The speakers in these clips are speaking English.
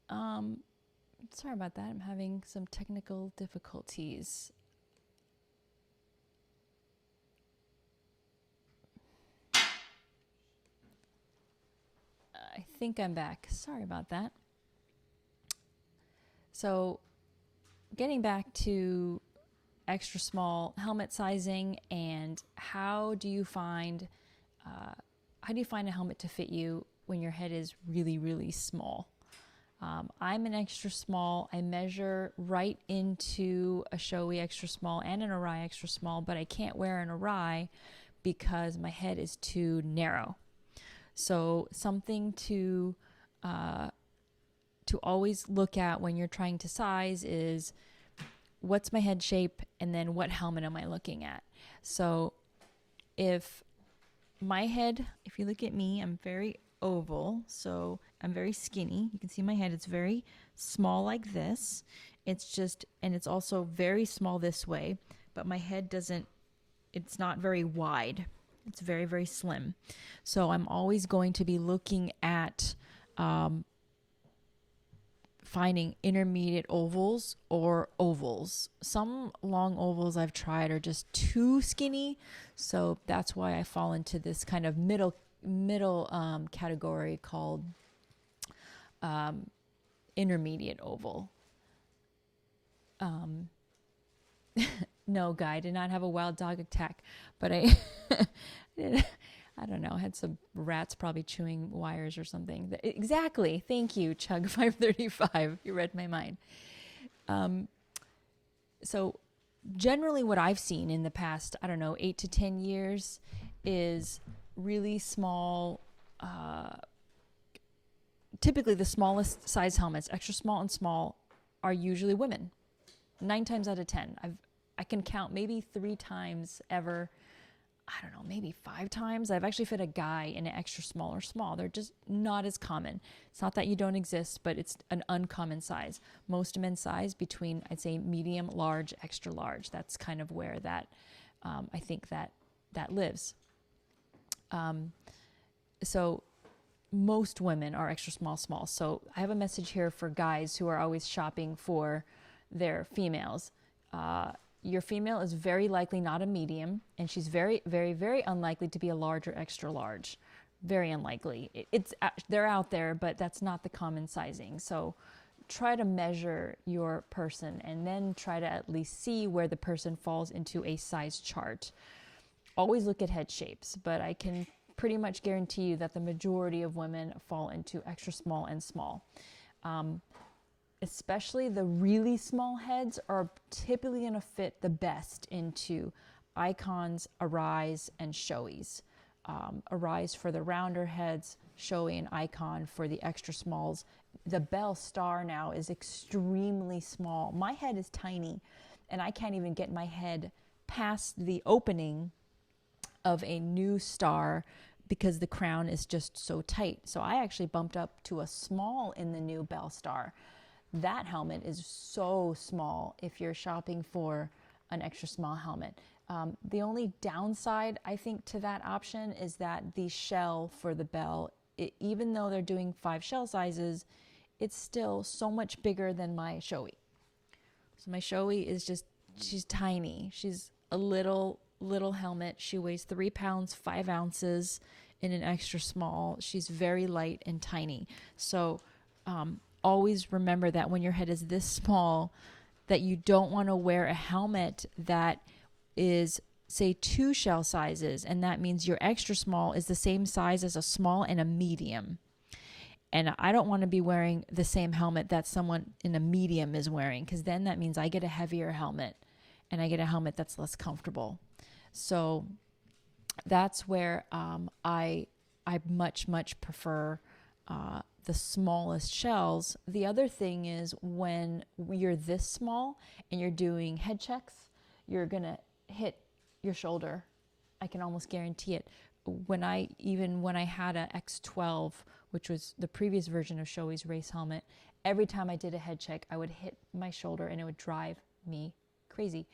Sorry about that. I'm having some technical difficulties. I think I'm back. Sorry about that. So, getting back to extra small helmet sizing and how do you find a helmet to fit you when your head is really, really small? I'm an extra small. I measure right into a Shoei extra small and an Arai extra small, but I can't wear an Arai because my head is too narrow. So something to always look at when you're trying to size is what's my head shape and then what helmet am I looking at. So if if you look at me, I'm very oval, so I'm very skinny. You can see my head, it's very small like this. And it's also very small this way, but my head it's not very wide. It's very, very slim. So I'm always going to be looking at finding intermediate ovals or ovals. Some long ovals I've tried are just too skinny, so that's why I fall into this kind of middle category called intermediate oval. No, Guy, I did not have a wild dog attack, but I don't know, I had some rats probably chewing wires or something. Exactly. Thank you, Chug 535. You read my mind. So generally what I've seen in the past, I don't know, 8 to 10 years is really small, typically the smallest size helmets, extra small and small, are usually women. 9 times out of 10. I can count maybe 3 times ever. I don't know, maybe 5 times. I've actually fit a guy in an extra small or small. They're just not as common. It's not that you don't exist, but it's an uncommon size. Most men's size between, I'd say, medium, large, extra large. That's kind of where I think that lives. So most women are extra small, small. So I have a message here for guys who are always shopping for their females. Your female is very likely not a medium, and she's very, very, very unlikely to be a large or extra large. Very unlikely. They're out there, but that's not the common sizing. So try to measure your person and then try to at least see where the person falls into a size chart. Always look at head shapes, but I can pretty much guarantee you that the majority of women fall into extra small and small. Especially the really small heads are typically going to fit the best into Icons, Arais, and Shoeis. Arais for the rounder heads, Shoei and Icon for the extra smalls. The Bell Star now is extremely small. My head is tiny, and I can't even get my head past the opening of a new Star because the crown is just so tight. So I actually bumped up to a small in the new Bell Star. That helmet is so small if you're shopping for an extra small helmet. The only downside, I think, to that option is that the shell for the Bell, even though they're doing 5 shell sizes, it's still so much bigger than my Shoei. So my Shoei is she's tiny. She's a little helmet. She weighs 3 pounds, 5 ounces in an extra small. She's very light and tiny. So, always remember that when your head is this small, that you don't want to wear a helmet that is, say, 2 shell sizes, and that means your extra small is the same size as a small and a medium. And I don't want to be wearing the same helmet that someone in a medium is wearing, because then that means I get a heavier helmet and I get a helmet that's less comfortable. So that's where I much prefer the smallest shells. The other thing is when you're this small and you're doing head checks, you're going to hit your shoulder. I can almost guarantee it. When I had a X12, which was the previous version of Shoei's race helmet, every time I did a head check, I would hit my shoulder and it would drive me crazy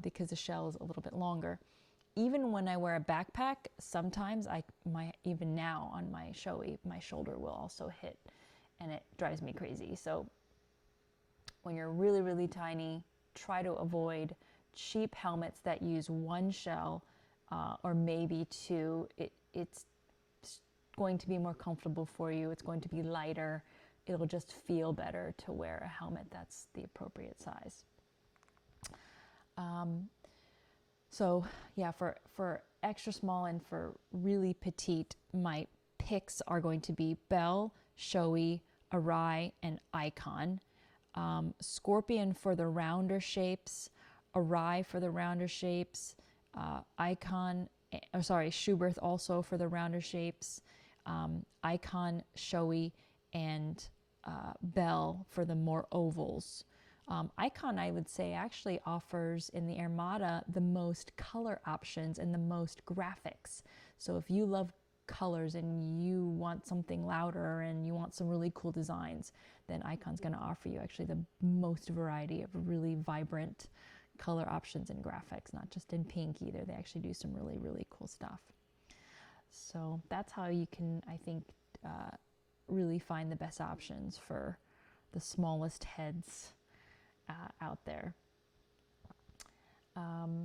because the shell is a little bit longer. Even when I wear a backpack, sometimes even now on my Shoei, my shoulder will also hit. and it drives me crazy. So when you're really, really tiny, try to avoid cheap helmets that use one shell or maybe two. It's going to be more comfortable for you. It's going to be lighter. It'll just feel better to wear a helmet that's the appropriate size. So yeah, for extra small and for really petite, my picks are going to be Bell, Shoei, Arai, and Icon. Scorpion for the rounder shapes, Arai for the rounder shapes, Schuberth also for the rounder shapes, Icon, Shoei, and Bell for the more ovals. Icon, I would say, actually offers in the Armada the most color options and the most graphics. So if you love colors and you want something louder and you want some really cool designs, then Icon's going to offer you actually the most variety of really vibrant color options and graphics, not just in pink either. They actually do some really, really cool stuff. So that's how you can, I think, really find the best options for the smallest heads out there. I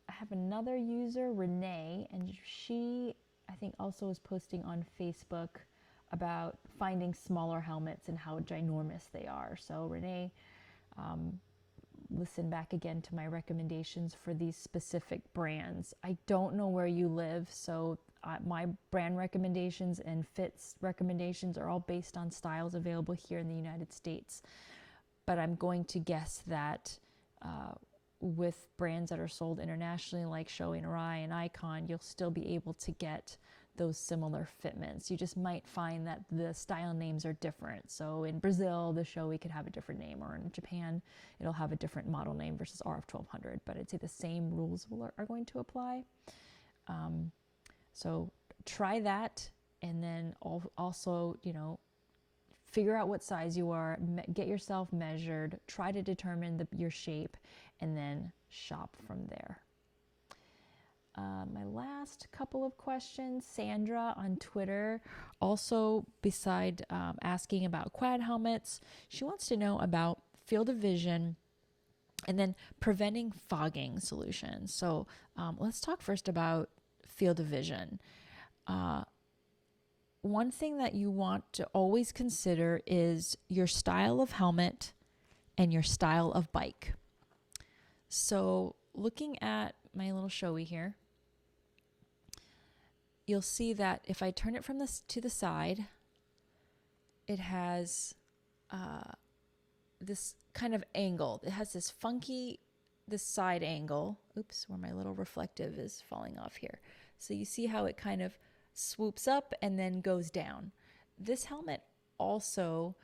have another user, Renee, and she, I think, also is posting on Facebook about finding smaller helmets and how ginormous they are. So Renee, listen back again to my recommendations for these specific brands. I don't know where you live, so my brand recommendations and fits recommendations are all based on styles available here in the United States. But I'm going to guess that with brands that are sold internationally like Shoei and Arai and Icon, you'll still be able to get those similar fitments. You just might find that the style names are different. So in Brazil, the Shoei could have a different name, or in Japan, it'll have a different model name versus RF1200. But I'd say the same rules are going to apply. So try that, and then also, figure out what size you are, get yourself measured, try to determine your shape, and then shop from there. My last couple of questions, Sandra on Twitter, also beside asking about quad helmets, she wants to know about field of vision and then preventing fogging solutions. So let's talk first about field of vision. One thing that you want to always consider is your style of helmet and your style of bike. So looking at my little Shoei here, you'll see that if I turn it from this to the side, it has this kind of angle. It has this side angle. Oops, where my little reflective is falling off here. So you see how it kind of swoops up and then goes down. This helmet also,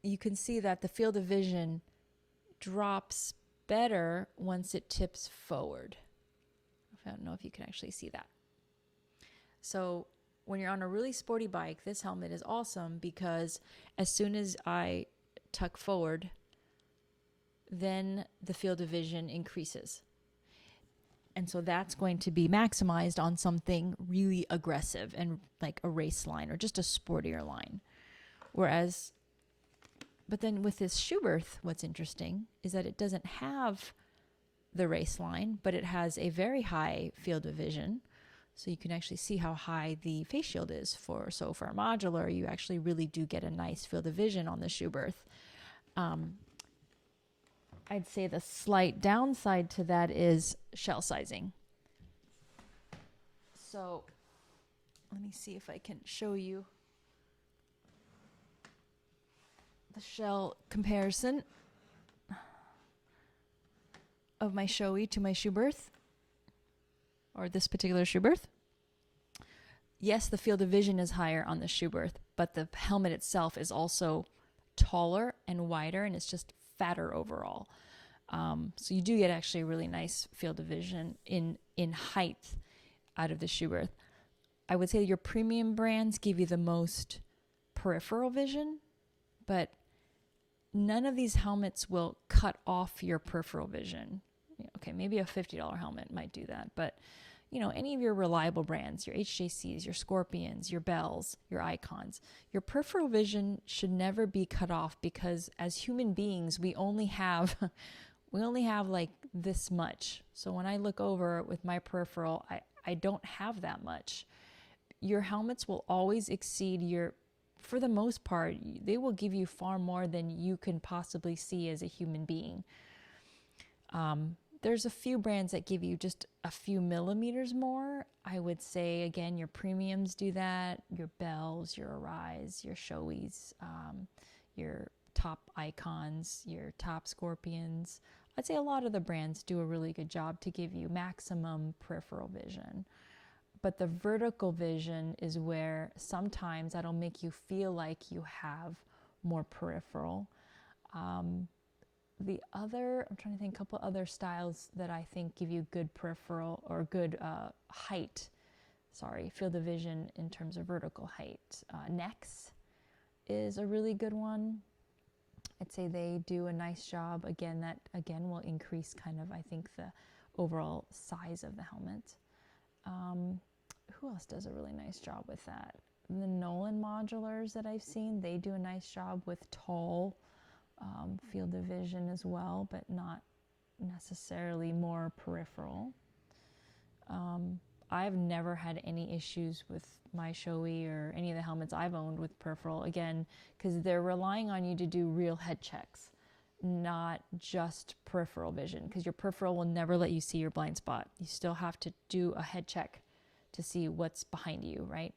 you can see that the field of vision drops better once it tips forward. I don't know if you can actually see that. So when you're on a really sporty bike, this helmet is awesome because as soon as I tuck forward, then the field of vision increases. And so that's going to be maximized on something really aggressive and like a race line or just a sportier line. But then with this Schuberth, what's interesting is that it doesn't have the race line, but it has a very high field of vision. So you can actually see how high the face shield is for a modular, you actually really do get a nice field of vision on the Schuberth. I'd say the slight downside to that is shell sizing. So let me see if I can show you the shell comparison of my Shoei to my Schuberth, or this particular Schuberth. Yes, the field of vision is higher on the Schuberth, but the helmet itself is also taller and wider, and it's just fatter overall. So you do get actually a really nice field of vision in height out of the Schuberth. I would say your premium brands give you the most peripheral vision, but none of these helmets will cut off your peripheral vision. Okay, maybe a $50 helmet might do that, but any of your reliable brands, your HJCs, your Scorpions, your Bells, your Icons, your peripheral vision should never be cut off, because as human beings, we only have like this much. So when I look over with my peripheral, I don't have that much. Your helmets will always exceed for the most part, they will give you far more than you can possibly see as a human being. There's a few brands that give you just a few millimeters more. I would say, again, your premiums do that. Your Bells, your Arise, your Shoeis, your top Icons, your top Scorpions. I'd say a lot of the brands do a really good job to give you maximum peripheral vision. But the vertical vision is where sometimes that'll make you feel like you have more peripheral. I'm trying to think, a couple other styles that I think give you good peripheral or good field of vision in terms of vertical height. Nex is a really good one. I'd say they do a nice job. Again, that will increase kind of, I think, the overall size of the helmet. Who else does a really nice job with that? The Nolan modulars that I've seen, they do a nice job with tall field of vision as well, but not necessarily more peripheral. I've never had any issues with my Shoei or any of the helmets I've owned with peripheral, again, because they're relying on you to do real head checks, not just peripheral vision, because your peripheral will never let you see your blind spot. You still have to do a head check to see what's behind you, right?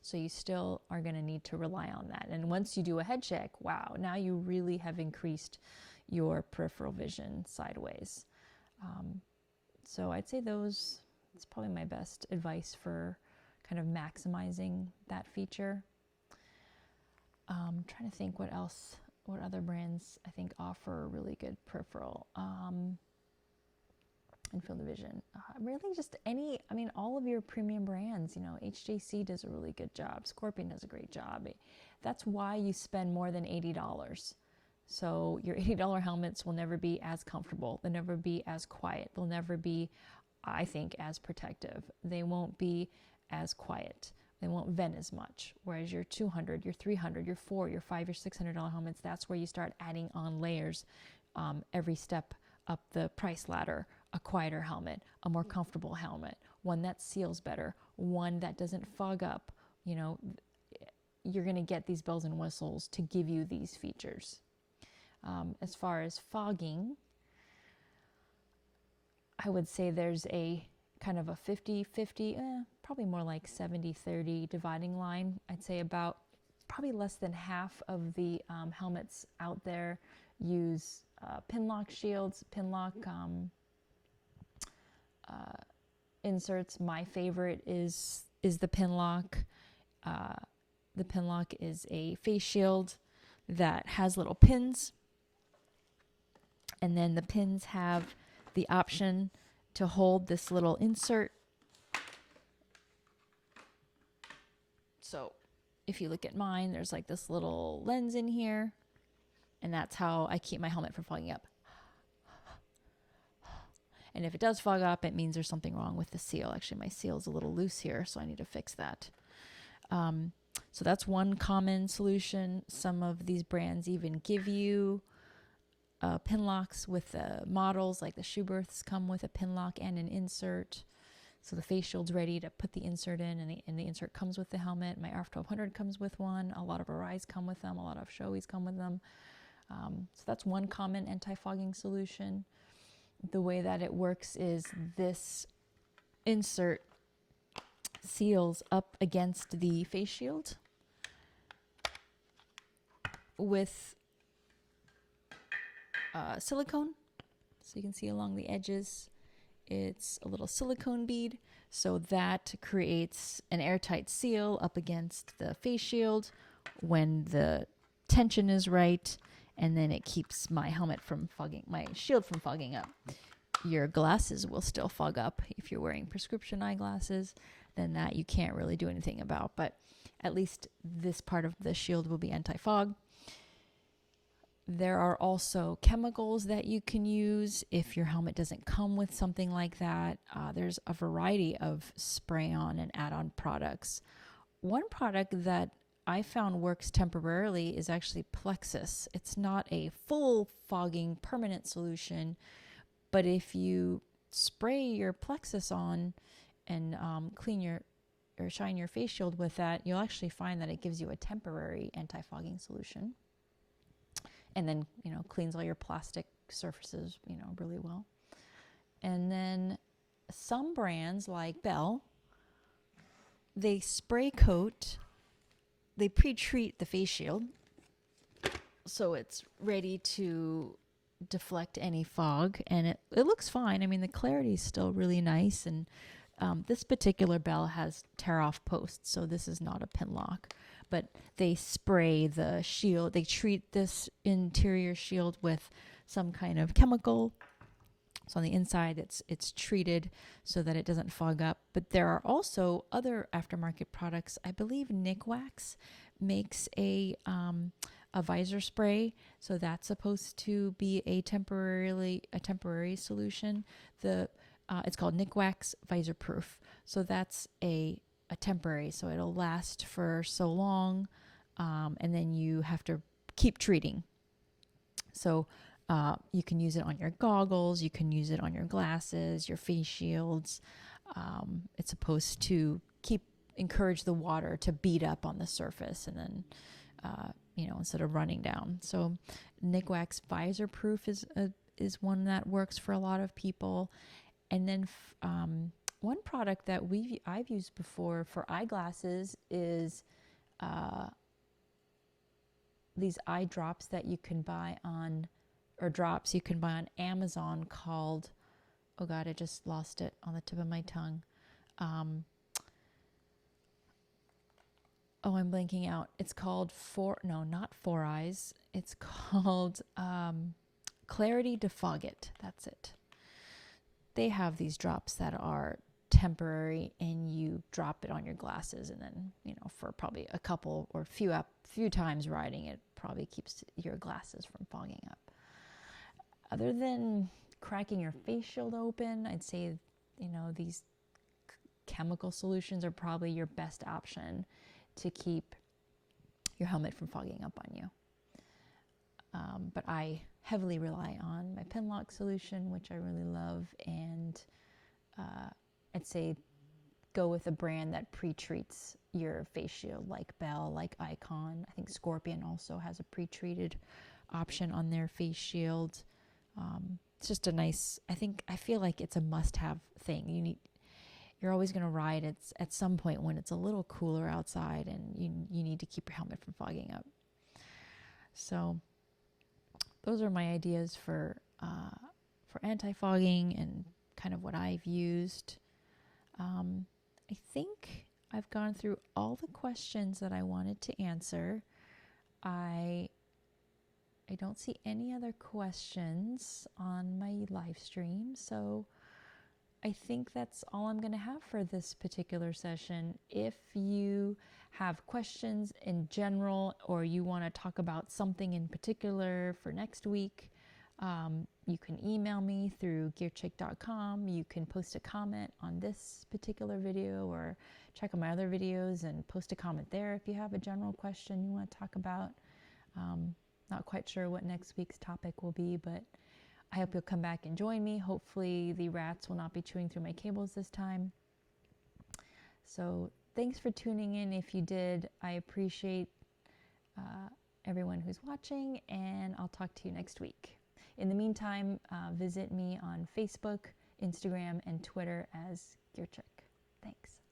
So you still are going to need to rely on that. And once you do a head check, wow, now you really have increased your peripheral vision sideways. So I'd say it's probably my best advice for kind of maximizing that feature. Trying to think what other brands I think offer really good peripheral and field of vision. Really just all of your premium brands, HJC does a really good job. Scorpion does a great job. That's why you spend more than $80. So your $80 helmets will never be as comfortable. They'll never be as quiet. They'll never be, I think, as protective. They won't be as quiet. They won't vent as much. Whereas your $200, your $300, your $400, your $500, your $600 helmets, that's where you start adding on layers every step up the price ladder. A quieter helmet, a more comfortable helmet, one that seals better, one that doesn't fog up. You're going to get these bells and whistles to give you these features. As far as fogging, I would say there's a kind of a 50-50, probably more like 70-30 dividing line. I'd say about probably less than half of the helmets out there use Pinlock shields, Pinlock inserts. My favorite is the Pinlock. The Pinlock is a face shield that has little pins, and then the pins have the option to hold this little insert. So if you look at mine, there's like this little lens in here, and that's how I keep my helmet from fogging up. And if it does fog up, it means there's something wrong with the seal. Actually, my seal is a little loose here, so I need to fix that. So that's one common solution. Some of these brands even give you pin locks with the models, like the Schuberths come with a pin lock and an insert. So the face shield's ready to put the insert in, and the insert comes with the helmet. My RF1200 comes with one. A lot of Arise come with them. A lot of Shoeis come with them. So that's one common anti-fogging solution. The way that it works is this insert seals up against the face shield with silicone. So you can see along the edges, it's a little silicone bead. So that creates an airtight seal up against the face shield when the tension is right. And then it keeps my helmet from fogging, my shield from fogging up. Your glasses will still fog up. If you're wearing prescription eyeglasses, then that you can't really do anything about. But at least this part of the shield will be anti-fog. There are also chemicals that you can use if your helmet doesn't come with something like that. There's a variety of spray-on and add-on products. One product that I found works temporarily is actually Plexus. It's not a full fogging permanent solution, but if you spray your Plexus on and clean your or shine your face shield with that, you'll actually find that it gives you a temporary anti-fogging solution. And then, cleans all your plastic surfaces, really well. And then some brands like Bell, they spray coat, they pre-treat the face shield so it's ready to deflect any fog, and it looks fine. I mean, the clarity is still really nice, and this particular Bell has tear-off posts, so this is not a pin lock. But they spray the shield. They treat this interior shield with some kind of chemical. So on the inside, it's treated so that it doesn't fog up. But there are also other aftermarket products. I believe Nikwax makes a visor spray, so that's supposed to be a temporary solution. It's called Nikwax Visor Proof. So that's a temporary, so it'll last for so long, and then you have to keep treating. So you can use it on your goggles, you can use it on your glasses, your face shields. It's supposed to encourage the water to beat up on the surface, and then instead of running down. So Nikwax Visor Proof is one that works for a lot of people. And then one product that I've used before for eyeglasses is these eye drops that you can buy on Amazon called, oh God, I just lost it on the tip of my tongue. I'm blanking out. It's called not Four Eyes. It's called Clarity Defog It. That's it. They have these drops that are temporary, and you drop it on your glasses, and then for probably a couple or few times riding it probably keeps your glasses from fogging up. Other than cracking your face shield open, I'd say these chemical solutions are probably your best option to keep your helmet from fogging up on you. But I heavily rely on my pin lock solution, which I really love, and I'd say go with a brand that pre-treats your face shield, like Bell, like Icon. I think Scorpion also has a pre-treated option on their face shield. It's just I feel like it's a must-have thing. You're always going to ride at some point when it's a little cooler outside, and you need to keep your helmet from fogging up. So those are my ideas for anti-fogging and kind of what I've used. I think I've gone through all the questions that I wanted to answer. I don't see any other questions on my live stream, so I think that's all I'm going to have for this particular session. If you have questions in general, or you want to talk about something in particular for next week, you can email me through gearchick.com. You can post a comment on this particular video, or check out my other videos and post a comment there if you have a general question you want to talk about. Not quite sure what next week's topic will be, but I hope you'll come back and join me. Hopefully the rats will not be chewing through my cables this time. So thanks for tuning in. If you did, I appreciate everyone who's watching, and I'll talk to you next week. In the meantime, visit me on Facebook, Instagram, and Twitter as GearChick. Thanks.